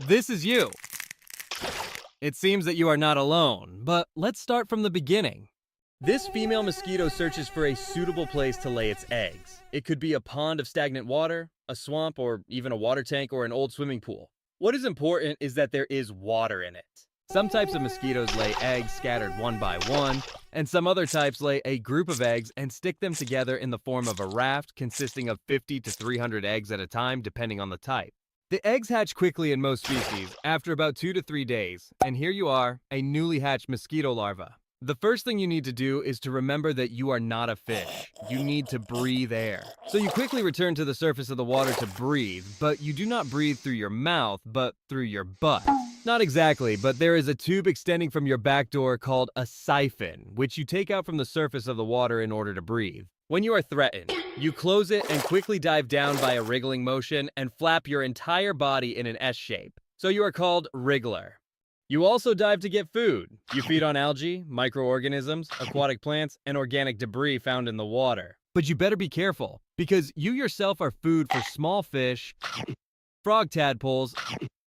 This is you. It seems that you are not alone, but let's start from the beginning. This female mosquito searches for a suitable place to lay its eggs. It could be a pond of stagnant water, a swamp, or even a water tank or an old swimming pool. What is important is that there is water in it. Some types of mosquitoes lay eggs scattered one by one, and some other types lay a group of eggs and stick them together in the form of a raft consisting of 50 to 300 eggs at a time, depending on the type. The eggs hatch quickly in most species, after about 2 to 3 days, and here you are, a newly hatched mosquito larva. The first thing you need to do is to remember that you are not a fish. You need to breathe air. So you quickly return to the surface of the water to breathe, but you do not breathe through your mouth, but through your butt. Not exactly, but there is a tube extending from your back door called a siphon, which you take out from the surface of the water in order to breathe. When you are threatened, you close it and quickly dive down by a wriggling motion and flap your entire body in an S shape. So you are called wriggler. You also dive to get food. You feed on algae, microorganisms, aquatic plants, and organic debris found in the water. But you better be careful, because you yourself are food for small fish, frog tadpoles,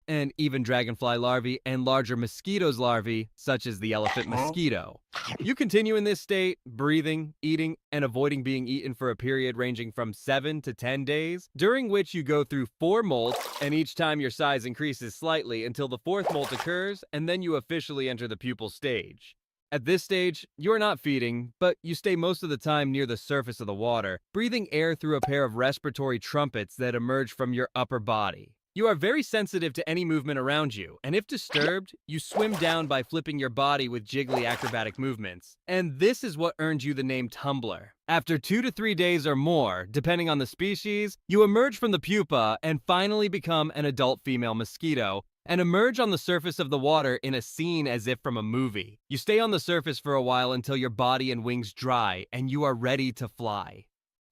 and even dragonfly larvae and larger mosquitoes larvae, such as the elephant mosquito. You continue in this state, breathing, eating, and avoiding being eaten for a period ranging from 7 to 10 days, during which you go through 4 molts, and each time your size increases slightly until the 4th molt occurs, and then you officially enter the pupal stage. At this stage, you are not feeding, but you stay most of the time near the surface of the water, breathing air through a pair of respiratory trumpets that emerge from your upper body. You are very sensitive to any movement around you, and if disturbed, you swim down by flipping your body with jiggly acrobatic movements. And this is what earned you the name tumbler. After 2 to 3 days or more, depending on the species, you emerge from the pupa and finally become an adult female mosquito, and emerge on the surface of the water in a scene as if from a movie. You stay on the surface for a while until your body and wings dry, and you are ready to fly.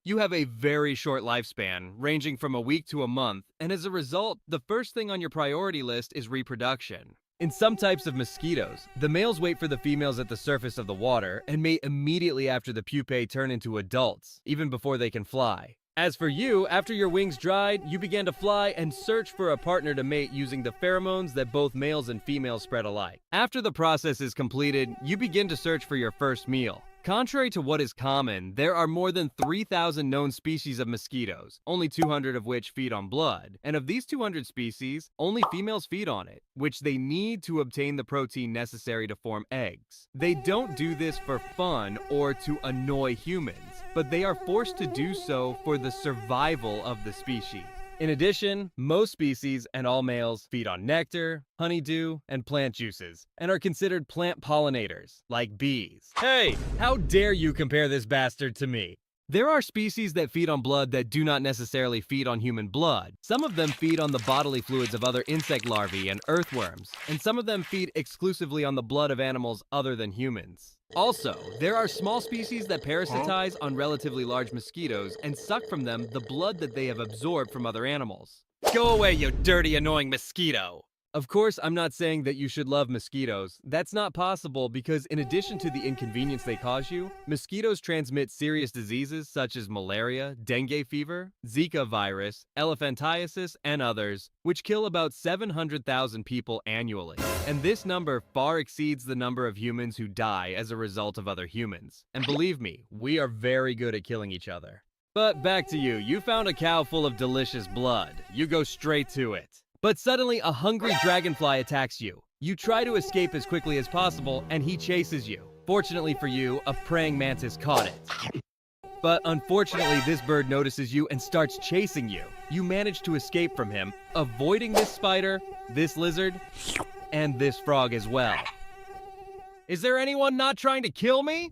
You have a very short lifespan, ranging from a week to a month, and as a result, the first thing on your priority list is reproduction. In some types of mosquitoes, the males wait for the females at the surface of the water and mate immediately after the pupae turn into adults, even before they can fly. As for you, after your wings dried, you began to fly and search for a partner to mate using the pheromones that both males and females spread alike. After the process is completed, you begin to search for your first meal. Contrary to what is common, there are more than 3,000 known species of mosquitoes, only 200 of which feed on blood. And of these 200 species, only females feed on it, which they need to obtain the protein necessary to form eggs. They don't do this for fun or to annoy humans, but they are forced to do so for the survival of the species. In addition, most species and all males feed on nectar, honeydew, and plant juices, and are considered plant pollinators, like bees. Hey, how dare you compare this bastard to me? There are species that feed on blood that do not necessarily feed on human blood. Some of them feed on the bodily fluids of other insect larvae and earthworms, and some of them feed exclusively on the blood of animals other than humans. Also, there are small species that parasitize on relatively large mosquitoes and suck from them the blood that they have absorbed from other animals. Go away, you dirty, annoying mosquito! Of course, I'm not saying that you should love mosquitoes. That's not possible because in addition to the inconvenience they cause you, mosquitoes transmit serious diseases such as malaria, dengue fever, Zika virus, elephantiasis, and others, which kill about 700,000 people annually. And this number far exceeds the number of humans who die as a result of other humans. And believe me, we are very good at killing each other. But back to you. You found a cow full of delicious blood. You go straight to it. But suddenly, a hungry dragonfly attacks you. You try to escape as quickly as possible, and he chases you. Fortunately for you, a praying mantis caught it. But unfortunately, this bird notices you and starts chasing you. You manage to escape from him, avoiding this spider, this lizard, and this frog as well. Is there anyone not trying to kill me?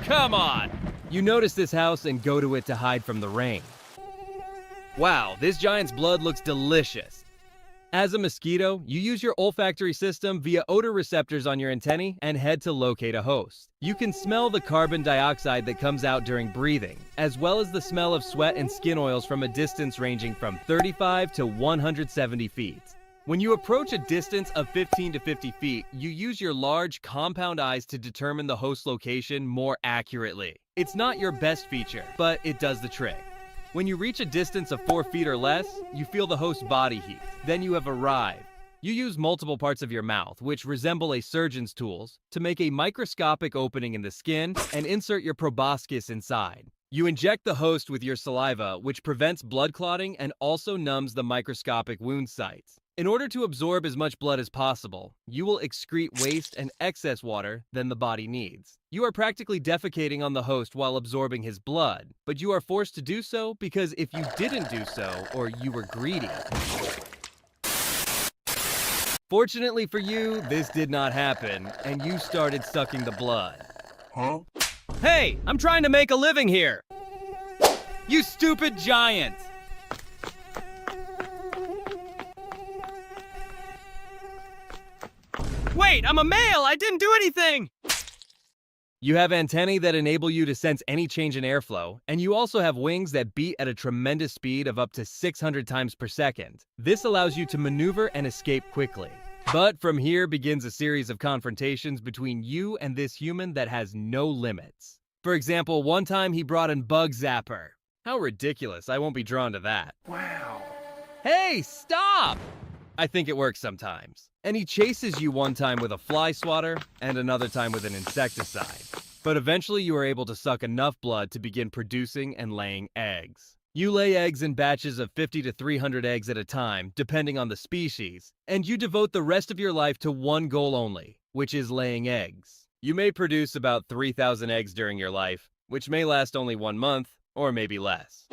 Come on! You notice this house and go to it to hide from the rain. Wow, this giant's blood looks delicious. As a mosquito, you use your olfactory system via odor receptors on your antennae and head to locate a host. You can smell the carbon dioxide that comes out during breathing, as well as the smell of sweat and skin oils from a distance ranging from 35 to 170 feet. When you approach a distance of 15 to 50 feet, you use your large, compound eyes to determine the host location more accurately. It's not your best feature, but it does the trick. When you reach a distance of 4 feet or less, you feel the host's body heat. Then you have arrived. You use multiple parts of your mouth, which resemble a surgeon's tools, to make a microscopic opening in the skin and insert your proboscis inside. You inject the host with your saliva, which prevents blood clotting and also numbs the microscopic wound sites. In order to absorb as much blood as possible, you will excrete waste and excess water than the body needs. You are practically defecating on the host while absorbing his blood, but you are forced to do so because if you didn't do so, or you were greedy. Fortunately for you, this did not happen, and you started sucking the blood. Huh? Hey, I'm trying to make a living here! You stupid giant! Wait, I'm a male! I didn't do anything! You have antennae that enable you to sense any change in airflow, and you also have wings that beat at a tremendous speed of up to 600 times per second. This allows you to maneuver and escape quickly. But from here begins a series of confrontations between you and this human that has no limits. For example, one time he brought in Bug Zapper. How ridiculous, I won't be drawn to that. Wow. Hey, stop! I think it works sometimes. And he chases you one time with a fly swatter and another time with an insecticide. But eventually you are able to suck enough blood to begin producing and laying eggs. You lay eggs in batches of 50 to 300 eggs at a time, depending on the species, and you devote the rest of your life to one goal only, which is laying eggs. You may produce about 3,000 eggs during your life, which may last only 1 month, or maybe less.